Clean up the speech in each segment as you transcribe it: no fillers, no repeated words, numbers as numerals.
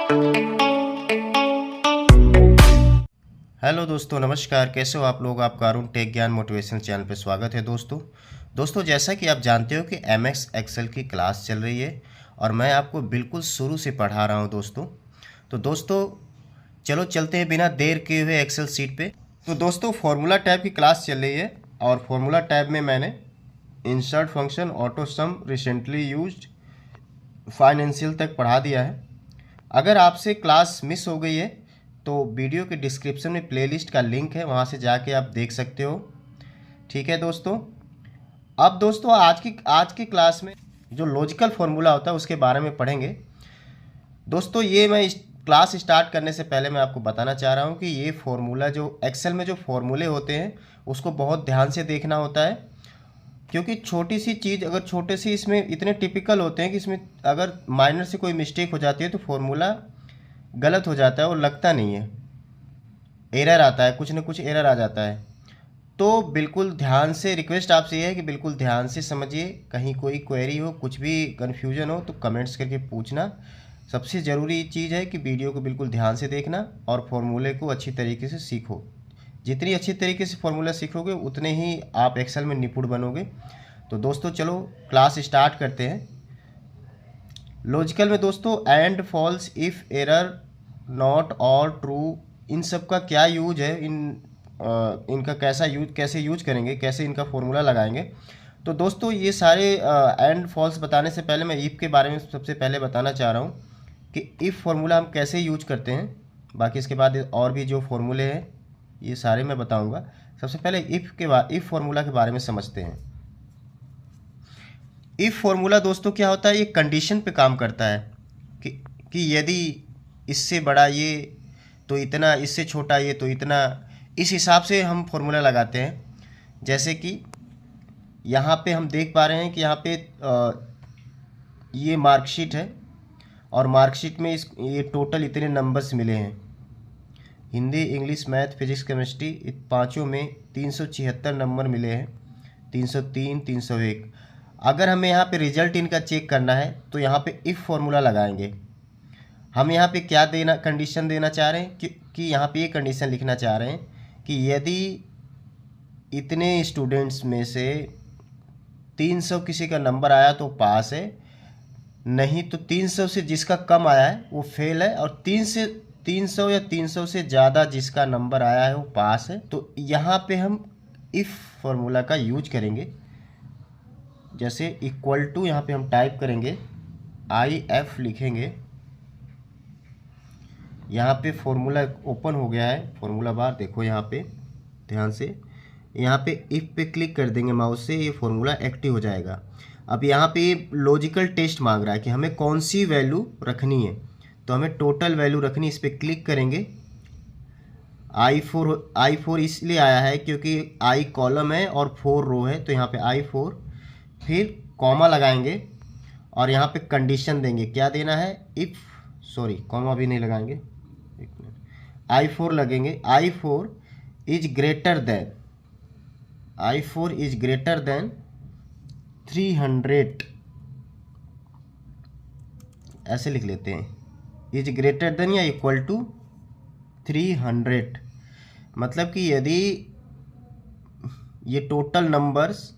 Hello दोस्तों, नमस्कार। कैसे हो आप लोग? आपका अरुण टेक ज्ञान मोटिवेशन चैनल पे स्वागत है। दोस्तों जैसा कि आप जानते हो कि एम एक्स एक्सेल की क्लास चल रही है और मैं आपको बिल्कुल शुरू से पढ़ा रहा हूं दोस्तों। तो दोस्तों चलो चलते हैं बिना देर किए हुए एक्सेल सीट पे। तो दोस्तों फॉर्मूला टैब की क्लास चल रही है और फॉर्मूला टैब में मैंने इंसर्ट फंक्शन, ऑटो सम, रिसेंटली यूज्ड, फाइनेंशियल तक पढ़ा दिया है। अगर आपसे क्लास मिस हो गई है तो वीडियो के डिस्क्रिप्शन में प्लेलिस्ट का लिंक है, वहाँ से जाके आप देख सकते हो। ठीक है दोस्तों। अब दोस्तों आज की क्लास में जो लॉजिकल फॉर्मूला होता है उसके बारे में पढ़ेंगे। दोस्तों ये मैं क्लास स्टार्ट करने से पहले मैं आपको बताना चाह रहा हूँ कि ये फॉर्मूला जो एक्सेल में जो फॉर्मूले होते हैं उसको बहुत ध्यान से देखना होता है, क्योंकि छोटी सी चीज़ अगर छोटे सी इसमें इतने टिपिकल होते हैं कि इसमें अगर माइनर से कोई मिस्टेक हो जाती है तो फॉर्मूला गलत हो जाता है और लगता नहीं है, एरर आता है, कुछ ना कुछ एरर आ जाता है। तो बिल्कुल ध्यान से रिक्वेस्ट आपसे ये है कि बिल्कुल ध्यान से समझिए। कहीं कोई क्वेरी हो, कुछ भी कन्फ्यूजन हो तो कमेंट्स करके पूछना। सबसे ज़रूरी चीज़ है कि वीडियो को बिल्कुल ध्यान से देखना और फॉर्मूले को अच्छी तरीके से सीखो। जितनी अच्छी तरीके से फॉर्मूला सीखोगे उतने ही आप एक्सेल में निपुण बनोगे। तो दोस्तों चलो क्लास स्टार्ट करते हैं। लॉजिकल में दोस्तों and, false, if, error, not, और, ट्रू, इन सब का क्या यूज है, इनका कैसे यूज करेंगे, कैसे इनका फॉर्मूला लगाएंगे। तो दोस्तों ये सारे एंड फॉल्स बताने से पहले मैं इफ़ के बारे में सबसे पहले बताना चाह रहा हूँ कि इफ़ फार्मूला हम कैसे यूज करते हैं। बाकी इसके बाद और भी जो फार्मूले हैं ये सारे मैं बताऊंगा। सबसे पहले इफ़ फार्मूला के बारे में समझते हैं। इफ़ फार्मूला दोस्तों क्या होता है, ये कंडीशन पे काम करता है कि कि यदि इससे बड़ा ये तो इतना, इससे छोटा ये तो इतना, इस हिसाब से हम फार्मूला लगाते हैं। जैसे कि यहाँ पे हम देख पा रहे हैं कि यहाँ पे ये मार्कशीट है और मार्कशीट में ये टोटल इतने नंबर्स मिले हैं। Hindi, English, math, physics, chemistry, पाँचों में 376 नंबर मिले हैं। 303, 301। अगर हमें यहाँ पे रिजल्ट इनका चेक करना है तो यहाँ पे इफ़ फार्मूला लगाएंगे। हम यहाँ पे क्या कंडीशन देना चाह रहे हैं कि यहाँ पे ये कंडीशन लिखना चाह रहे हैं कि यदि इतने स्टूडेंट्स में से 300 किसी का नंबर आया तो पास है, नहीं तो 300 से जिसका कम आया है वो फेल है, और 300 या 300 से ज़्यादा जिसका नंबर आया है वो पास है। तो यहाँ पे हम इफ़ फार्मूला का यूज करेंगे। जैसे इक्वल टू यहाँ पे हम टाइप करेंगे, IF लिखेंगे। यहाँ पे फॉर्मूला ओपन हो गया है, फॉर्मूला बार देखो यहाँ पे ध्यान से। यहाँ पे इफ़ पे क्लिक कर देंगे माउस से, ये फॉर्मूला एक्टिव हो जाएगा। अब यहाँ पे ये लॉजिकल टेस्ट मांग रहा है कि हमें कौन सी वैल्यू रखनी है, तो हमें टोटल वैल्यू रखनी है। इस पर क्लिक करेंगे। I4 इसलिए आया है क्योंकि I कॉलम है और 4 रो है, तो यहाँ पे I4, फिर कॉमा लगाएंगे और यहाँ पे कंडीशन देंगे। क्या देना है, कॉमा भी नहीं लगाएंगे, एक मिनट, I4 लगेंगे। I4 इज ग्रेटर देन 300, ऐसे लिख लेते हैं, इज ग्रेटर देन या इक्वल टू 300। मतलब कि यदि ये टोटल नंबर्स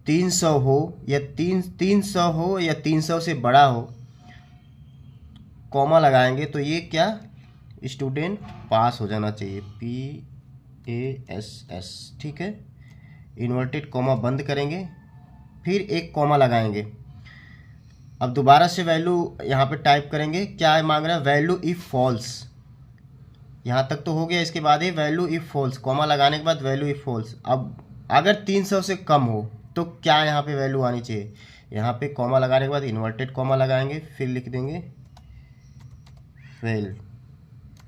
300 हो या 300 हो या 300 से बड़ा हो, कॉमा लगाएंगे तो ये क्या, स्टूडेंट पास हो जाना चाहिए, PASS। ठीक है, इन्वर्टेड कॉमा बंद करेंगे, फिर एक कॉमा लगाएंगे। अब दोबारा से वैल्यू यहाँ पे टाइप करेंगे। क्या मांग रहा है, वैल्यू इफ़ फॉल्स। यहाँ तक तो हो गया। इसके बाद ये वैल्यू इफ़ फॉल्स, कॉमा लगाने के बाद वैल्यू इफ़ फॉल्स। अब अगर 300 से कम हो तो क्या यहाँ पे वैल्यू आनी चाहिए, यहाँ पे कॉमा लगाने के बाद इन्वर्टेड कॉमा लगाएंगे, फिर लिख देंगे फेल,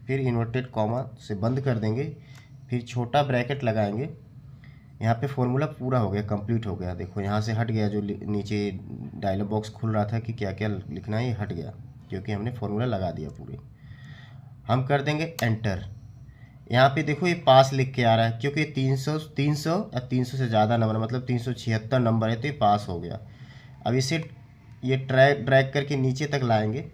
फिर इन्वर्टेड कॉमा से बंद कर देंगे, फिर छोटा ब्रैकेट लगाएंगे। यहाँ पे फॉर्मूला पूरा हो गया, कंप्लीट हो गया। देखो यहाँ से हट गया, जो नीचे डायलॉग बॉक्स खुल रहा था कि क्या क्या लिखना है, ये हट गया क्योंकि हमने फॉर्मूला लगा दिया पूरे। हम कर देंगे एंटर। यहाँ पे देखो ये पास लिख के आ रहा है क्योंकि 300 या 300 से ज़्यादा नंबर, मतलब 376 नंबर है, तो ये पास हो गया। अब इसे ये ड्रैग करके नीचे तक लाएंगे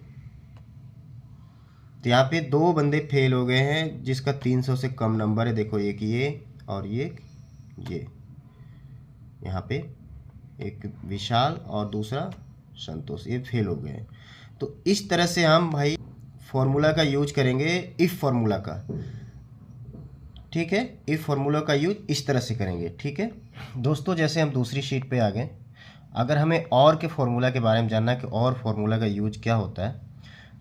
तो यहाँ पे 2 बंदे फेल हो गए हैं जिसका 300 से कम नंबर है। देखो एक ये और ये यहाँ पे एक विशाल और दूसरा संतोष, ये फेल हो गए हैं। तो इस तरह से हम भाई फॉर्मूला का यूज करेंगे, इफ़ फार्मूला का, ठीक है। इफ़ फार्मूला का यूज इस तरह से करेंगे, ठीक है दोस्तों। जैसे हम दूसरी शीट पे आ गए, अगर हमें और के फार्मूला के बारे में जानना है कि और फार्मूला का यूज क्या होता है,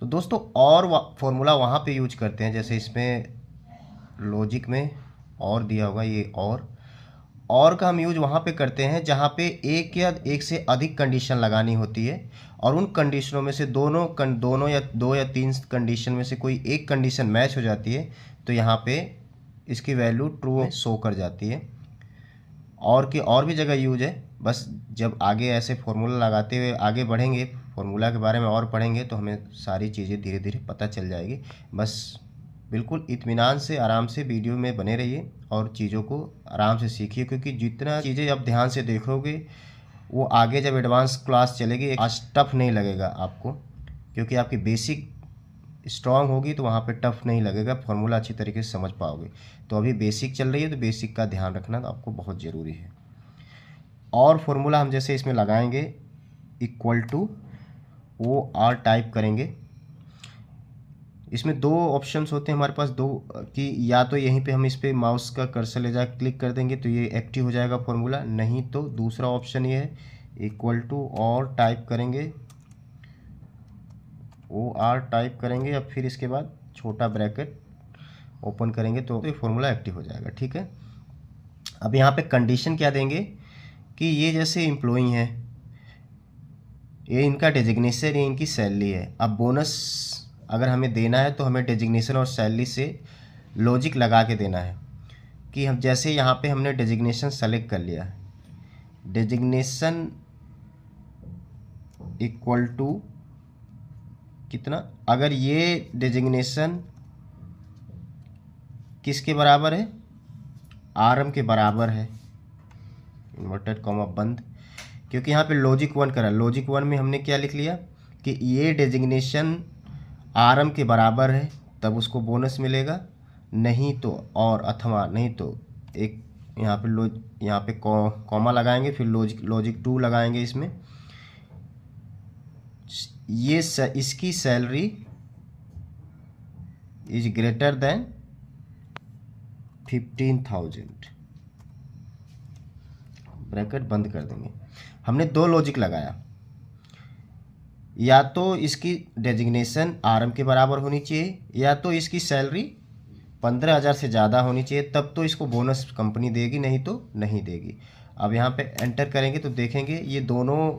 तो दोस्तों और फार्मूला वहाँ पे यूज करते हैं। जैसे इसमें लॉजिक में और दिया होगा, ये और का हम यूज वहाँ पे करते हैं जहाँ पे एक या एक से अधिक कंडीशन लगानी होती है, और उन कंडीशनों में से दोनों या 2 या 3 कंडीशन में से कोई एक कंडीशन मैच हो जाती है, तो यहाँ पे इसकी वैल्यू ट्रू शो कर जाती है। और की और भी जगह यूज है, बस जब आगे ऐसे फार्मूला लगाते हुए आगे बढ़ेंगे, फार्मूला के बारे में और पढ़ेंगे, तो हमें सारी चीज़ें धीरे धीरे पता चल जाएगी। बस बिल्कुल इत्मीनान से आराम से वीडियो में बने रहिए और चीज़ों को आराम से सीखिए, क्योंकि जितना चीज़ें आप ध्यान से देखोगे वो आगे जब एडवांस क्लास चलेगी आज टफ नहीं लगेगा आपको, क्योंकि आपकी बेसिक स्ट्रांग होगी तो वहाँ पे टफ नहीं लगेगा, फार्मूला अच्छी तरीके से समझ पाओगे। तो अभी बेसिक चल रही है तो बेसिक का ध्यान रखना तो आपको बहुत ज़रूरी है। और फार्मूला हम जैसे इसमें लगाएंगे इक्वल टू OR टाइप करेंगे। इसमें 2 ऑप्शंस होते हैं हमारे पास, 2 कि या तो यहीं पे हम इस पर माउस का कर्सर ले जा क्लिक कर देंगे तो ये एक्टिव हो जाएगा फार्मूला, नहीं तो दूसरा ऑप्शन ये है इक्वल टू और टाइप करेंगे, OR टाइप करेंगे और फिर इसके बाद छोटा ब्रैकेट ओपन करेंगे तो ये फार्मूला एक्टिव हो जाएगा, ठीक है। अब यहाँ पे कंडीशन क्या देंगे कि ये जैसे एम्प्लॉई हैं, ये इनका डेजिग्नेशन, ये इनकी सैलरी है। अब बोनस अगर हमें देना है तो हमें डेजिग्नेशन और सैलरी से लॉजिक लगा के देना है कि हम जैसे यहाँ पे हमने डेजिग्नेशन सेलेक्ट कर लिया, डेजिग्नेशन इक्वल टू कितना, अगर ये डेजिग्नेशन किसके बराबर है, RM के बराबर है, इन्वर्टेड कॉमा बंद, क्योंकि यहाँ पे लॉजिक 1 करा, लॉजिक 1 में हमने क्या लिख लिया कि ये डेजिग्नेशन RM के बराबर है तब उसको बोनस मिलेगा, नहीं तो और अथवा नहीं तो एक यहाँ पे कॉमा लगाएंगे, फिर लॉजिक 2 लगाएंगे इसमें, ये इसकी salary is greater than 15,000, bracket बंद कर देंगे। हमने 2 लॉजिक लगाया, या तो इसकी डेजिग्नेशन RM के बराबर होनी चाहिए या तो इसकी सैलरी 15,000 से ज़्यादा होनी चाहिए, तब तो इसको बोनस कंपनी देगी, नहीं तो नहीं देगी। अब यहाँ पे एंटर करेंगे तो देखेंगे ये दोनों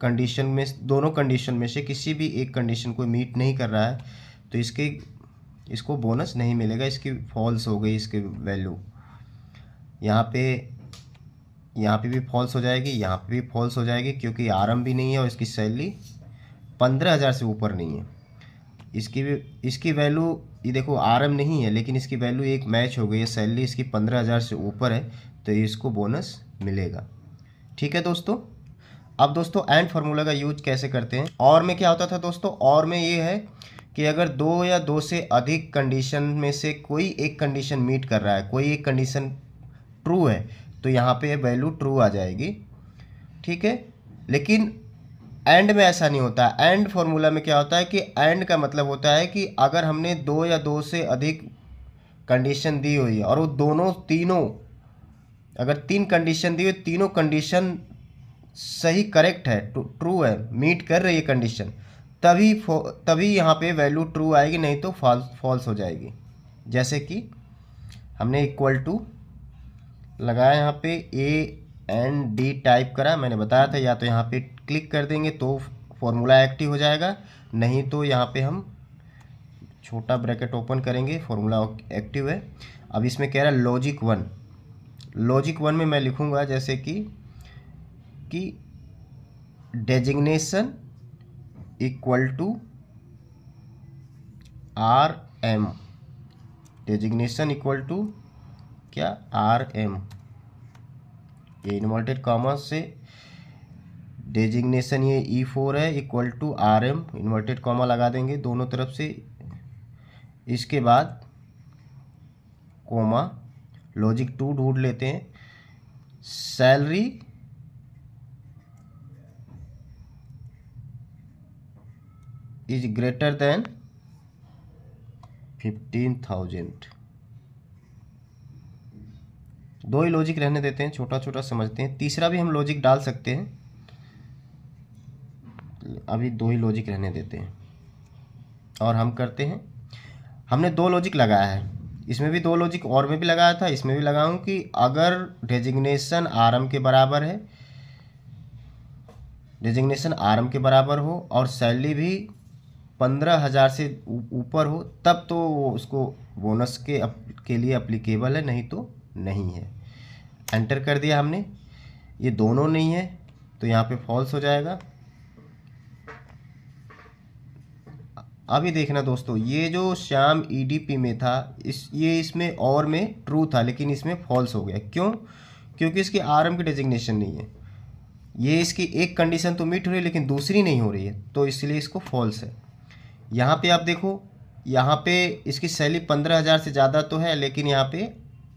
कंडीशन में से किसी भी एक कंडीशन को मीट नहीं कर रहा है, तो इसको बोनस नहीं मिलेगा, इसकी फॉल्स हो गई इसकी वैल्यू। यहाँ पे भी फॉल्स हो जाएगी, यहाँ पे भी फॉल्स हो जाएगी, क्योंकि RM भी नहीं है और इसकी सैलरी 15,000 से ऊपर नहीं है। इसकी वैल्यू ये देखो RM नहीं है लेकिन इसकी वैल्यू एक मैच हो गई है, सैलरी इसकी 15,000 से ऊपर है, तो इसको बोनस मिलेगा, ठीक है दोस्तों। अब दोस्तों एंड फार्मूला का यूज कैसे करते हैं, और में क्या होता था दोस्तों, और में ये है कि अगर 2 या 2 से अधिक कंडीशन में से कोई एक कंडीशन मीट कर रहा है, कोई एक कंडीशन ट्रू है, तो यहाँ पे वैल्यू ट्रू आ जाएगी, ठीक है। लेकिन एंड में ऐसा नहीं होता। एंड फार्मूला में क्या होता है कि एंड का मतलब होता है कि अगर हमने 2 या 2 से अधिक कंडीशन दी हुई है और वो तीनों अगर 3 कंडीशन दी हुई, तीनों कंडीशन सही करेक्ट है, ट्रू है, मीट कर रही है कंडीशन, तभी यहाँ पे वैल्यू ट्रू आएगी, नहीं तो फॉल्स हो जाएगी। जैसे कि हमने इक्वल टू लगाया, यहाँ पे AND टाइप करा, मैंने बताया था या तो यहाँ पे क्लिक कर देंगे तो फॉर्मूला एक्टिव हो जाएगा, नहीं तो यहाँ पे हम छोटा ब्रैकेट ओपन करेंगे, फॉर्मूला एक्टिव है। अब इसमें कह रहा है लॉजिक 1 में मैं लिखूँगा जैसे कि designation equal to RM, designation equal to क्या RM, ये इन्वर्टेड कॉमा से डेजिग्नेशन ये E4 है equal to RM, inverted comma लगा देंगे दोनों तरफ से, इसके बाद कोमा, लॉजिक 2 ढूंढ लेते हैं। Salary is greater than 15,000। दो ही लॉजिक रहने देते हैं, छोटा छोटा समझते हैं। तीसरा भी हम लॉजिक डाल सकते हैं, अभी दो ही लॉजिक रहने देते हैं। और हम करते हैं, हमने दो लॉजिक लगाया है, इसमें भी दो लॉजिक और में भी लगाया था, इसमें भी लगाऊं कि अगर डेजिग्नेशन आरएम के बराबर है, डेजिग्नेशन आरएम के बराबर हो और सैलरी भी 15,000 से ऊपर हो, तब तो उसको बोनस के लिए अप्लीकेबल है, नहीं तो नहीं है। एंटर कर दिया हमने, ये दोनों नहीं है तो यहाँ पे फॉल्स हो जाएगा। अभी देखना दोस्तों, ये जो श्याम ईडीपी में था, ये इसमें और में ट्रू था, लेकिन इसमें फॉल्स हो गया। क्यों? क्योंकि इसकी आरएम की डेजिग्नेशन नहीं है। ये इसकी एक कंडीशन तो मीट हो रही है लेकिन दूसरी नहीं हो रही है, तो इसलिए इसको फॉल्स है। यहाँ पे आप देखो, यहाँ पे इसकी सैलरी 15,000 से ज़्यादा तो है, लेकिन यहाँ पे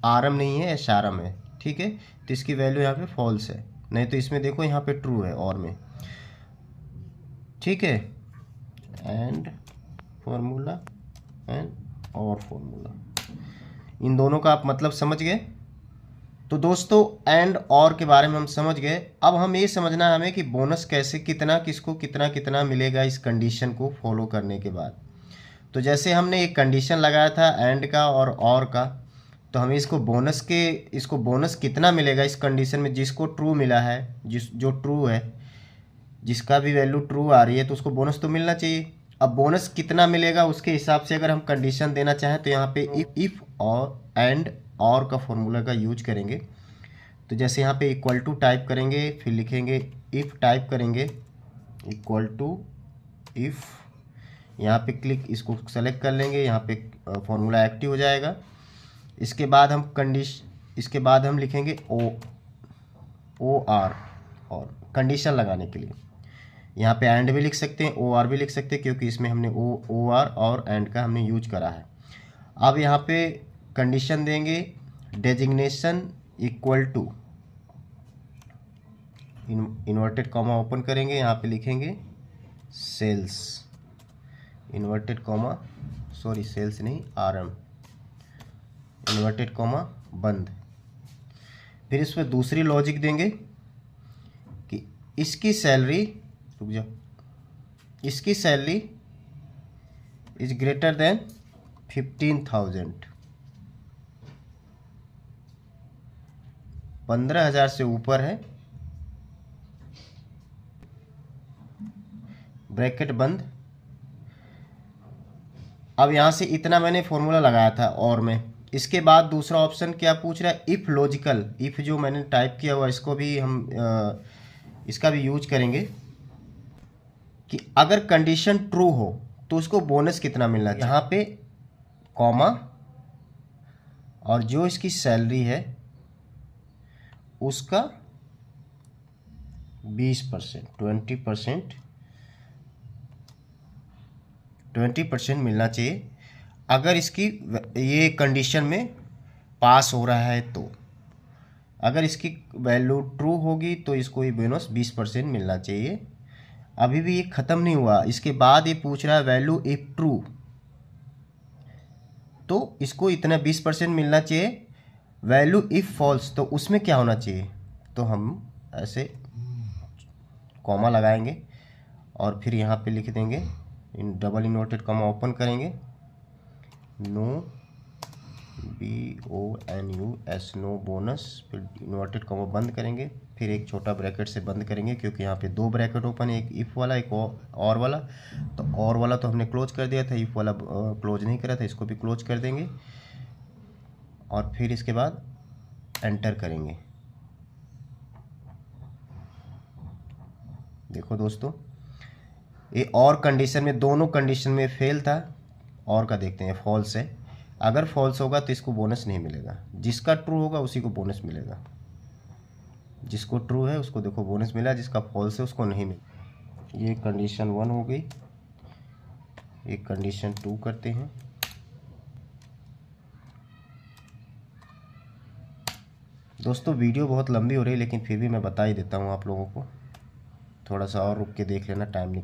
आरएम नहीं है, एसआरएम है, ठीक है, तो इसकी वैल्यू यहाँ पे फॉल्स है। नहीं तो इसमें देखो यहाँ पे ट्रू है और में, ठीक है। एंड फॉर्मूला एंड और फॉर्मूला, इन दोनों का आप मतलब समझ गए। तो दोस्तों एंड और के बारे में हम समझ गए। अब हम ये समझना है हमें कि बोनस कैसे, कितना किसको कितना कितना मिलेगा इस कंडीशन को फॉलो करने के बाद। तो जैसे हमने एक कंडीशन लगाया था एंड का और का, तो हमें इसको बोनस कितना मिलेगा इस कंडीशन में, जिसको ट्रू मिला है, जो ट्रू है, जिसका भी वैल्यू ट्रू आ रही है तो उसको बोनस तो मिलना चाहिए। अब बोनस कितना मिलेगा उसके हिसाब से अगर हम कंडीशन देना चाहें तो यहाँ पे इफ और एंड और का फॉर्मूला का यूज करेंगे। तो जैसे यहाँ पे इक्वल टू टाइप करेंगे, फिर लिखेंगे इफ टाइप करेंगे, इक्वल टू इफ, यहाँ पे क्लिक, इसको सेलेक्ट कर लेंगे, यहाँ पे फॉर्मूला एक्टिव हो जाएगा। इसके बाद हम लिखेंगे ओ आर, और कंडीशन लगाने के लिए यहाँ पे एंड भी लिख सकते हैं, ओ आर भी लिख सकते हैं, क्योंकि इसमें हमने ओ आर और एंड का हमने यूज करा है। अब यहाँ पे कंडीशन देंगे designation equal to, inverted comma open करेंगे, यहाँ पे लिखेंगे sales, inverted comma, sorry sales नहीं, आरएम, इन्वर्टेड कॉमा बंद। फिर इसमें दूसरी लॉजिक देंगे कि इसकी सैलरी, रुक जाओ, इसकी सैलरी इज ग्रेटर देन 15,000, 15,000 से ऊपर है, ब्रैकेट बंद। अब यहाँ से इतना मैंने फॉर्मूला लगाया था और में। इसके बाद दूसरा ऑप्शन क्या पूछ रहा है, इफ़ लॉजिकल, इफ़ जो मैंने टाइप किया हुआ इसको भी हम इसका भी यूज करेंगे कि अगर कंडीशन ट्रू हो तो उसको बोनस कितना मिलना चाहिए। यहाँ पे कॉमा और जो इसकी सैलरी है उसका 20%, 20% मिलना चाहिए अगर इसकी ये कंडीशन में पास हो रहा है। तो अगर इसकी वैल्यू ट्रू होगी तो इसको ये बोनस 20% मिलना चाहिए। अभी भी ये ख़त्म नहीं हुआ, इसके बाद ये पूछ रहा है वैल्यू इफ ट्रू, तो इसको इतना 20% मिलना चाहिए। वैल्यू इफ फॉल्स, तो उसमें क्या होना चाहिए, तो हम ऐसे कॉमा लगाएंगे और फिर यहाँ पे लिख देंगे in double inverted comma open करेंगे, नो BONUS, नो बोनस, फिर इन्वर्टेड कॉमा बंद करेंगे, फिर एक छोटा ब्रैकेट से बंद करेंगे, क्योंकि यहाँ पे दो ब्रैकेट ओपन है, एक इफ़ वाला एक और वाला। तो और वाला तो हमने क्लोज कर दिया था, इफ़ वाला क्लोज नहीं करा था, इसको भी क्लोज कर देंगे और फिर इसके बाद एंटर करेंगे। देखो दोस्तों, ये और कंडीशन में, दोनों कंडीशन में फेल था, और का देखते हैं फॉल्स है। अगर फॉल्स होगा तो इसको बोनस नहीं मिलेगा, जिसका ट्रू होगा उसी को बोनस मिलेगा। जिसको ट्रू है उसको देखो बोनस मिला, जिसका फॉल्स है उसको नहीं मिला। ये कंडीशन 1 हो गई, एक कंडीशन 2 करते हैं। दोस्तों वीडियो बहुत लंबी हो रही है, लेकिन फिर भी मैं बता ही देता हूँ आप लोगों को। थोड़ा सा और रुक के देख लेना, टाइम नहीं,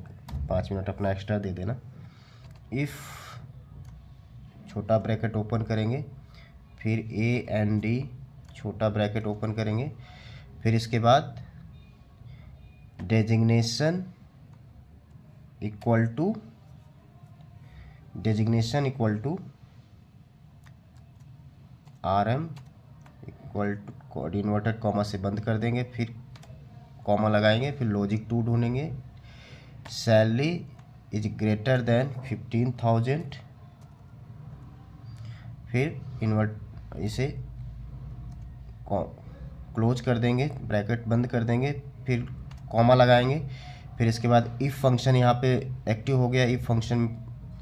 5 मिनट अपना एक्स्ट्रा दे देना। इफ़ छोटा ब्रैकेट ओपन करेंगे, फिर ए एन डी छोटा ब्रैकेट ओपन करेंगे, फिर इसके बाद designation equal to R M equal to code inverted comma से बंद कर देंगे, फिर कॉमा लगाएंगे, फिर लॉजिक 2 ढूंढेंगे। सैलरी इज ग्रेटर देन 15,000, फिर इन्वर्ट इसे क्लोज कर देंगे, ब्रैकेट बंद कर देंगे, फिर कॉमा लगाएंगे, फिर इसके बाद इफ़ फंक्शन यहाँ पे एक्टिव हो गया। इफ़ फंक्शन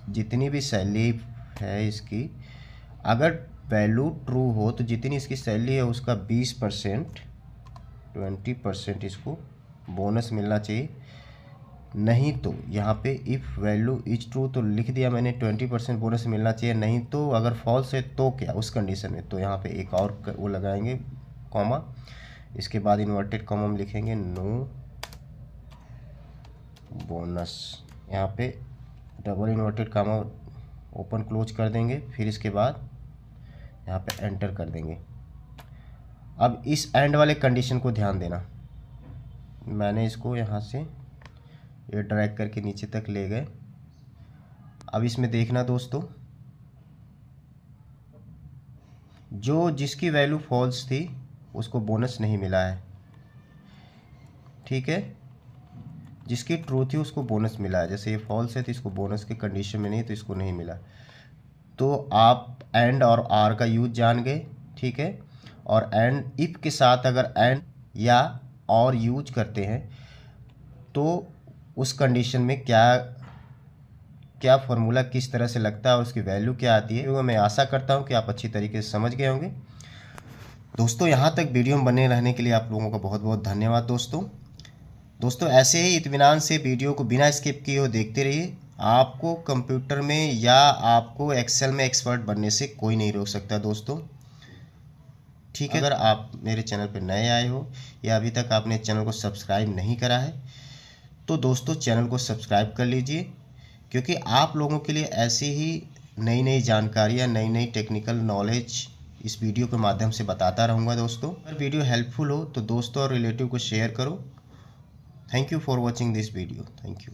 जितनी भी सैलरी है इसकी, अगर वैल्यू ट्रू हो तो जितनी इसकी सैलरी है उसका 20%, 20% इसको बोनस मिलना चाहिए। नहीं तो यहाँ पे इफ़ वैल्यू इज ट्रू तो लिख दिया मैंने 20% बोनस मिलना चाहिए। नहीं तो अगर फॉल्स है तो क्या, उस कंडीशन में तो यहाँ पे एक और वो लगाएंगे कॉमा, इसके बाद इन्वर्टेड कॉमा में लिखेंगे नो बोनस। यहाँ पे double inverted comma open close कर देंगे, फिर इसके बाद यहाँ पे एंटर कर देंगे। अब इस एंड वाले कंडीशन को ध्यान देना, मैंने इसको यहाँ से ये ड्रैग करके नीचे तक ले गए। अब इसमें देखना दोस्तों, जो जिसकी वैल्यू फॉल्स थी उसको बोनस नहीं मिला है, ठीक है। जिसकी ट्रू थी उसको बोनस मिला है। जैसे ये फॉल्स है तो इसको बोनस के कंडीशन में नहीं, तो इसको नहीं मिला। तो आप एंड और आर का यूज जान गए, ठीक है। और एंड इफ के साथ अगर एंड या और यूज करते हैं तो उस कंडीशन में क्या फॉर्मूला किस तरह से लगता है और उसकी वैल्यू क्या आती है, वो मैं आशा करता हूँ कि आप अच्छी तरीके से समझ गए होंगे। दोस्तों यहाँ तक वीडियो में बने रहने के लिए आप लोगों का बहुत बहुत धन्यवाद। दोस्तों ऐसे ही इत्मीनान से वीडियो को बिना स्किप किए हुए देखते रहिए। आपको कंप्यूटर में या आपको एक्सेल में एक्सपर्ट बनने से कोई नहीं रोक सकता दोस्तों, ठीक है। अगर आप मेरे चैनल पर नए आए हो या अभी तक आपने चैनल को सब्सक्राइब नहीं करा है तो दोस्तों चैनल को सब्सक्राइब कर लीजिए, क्योंकि आप लोगों के लिए ऐसी ही नई नई जानकारियाँ, नई नई टेक्निकल नॉलेज इस वीडियो के माध्यम से बताता रहूँगा दोस्तों। अगर वीडियो हेल्पफुल हो तो दोस्तों और रिलेटिव को शेयर करो। Thank you for watching this video. Thank you.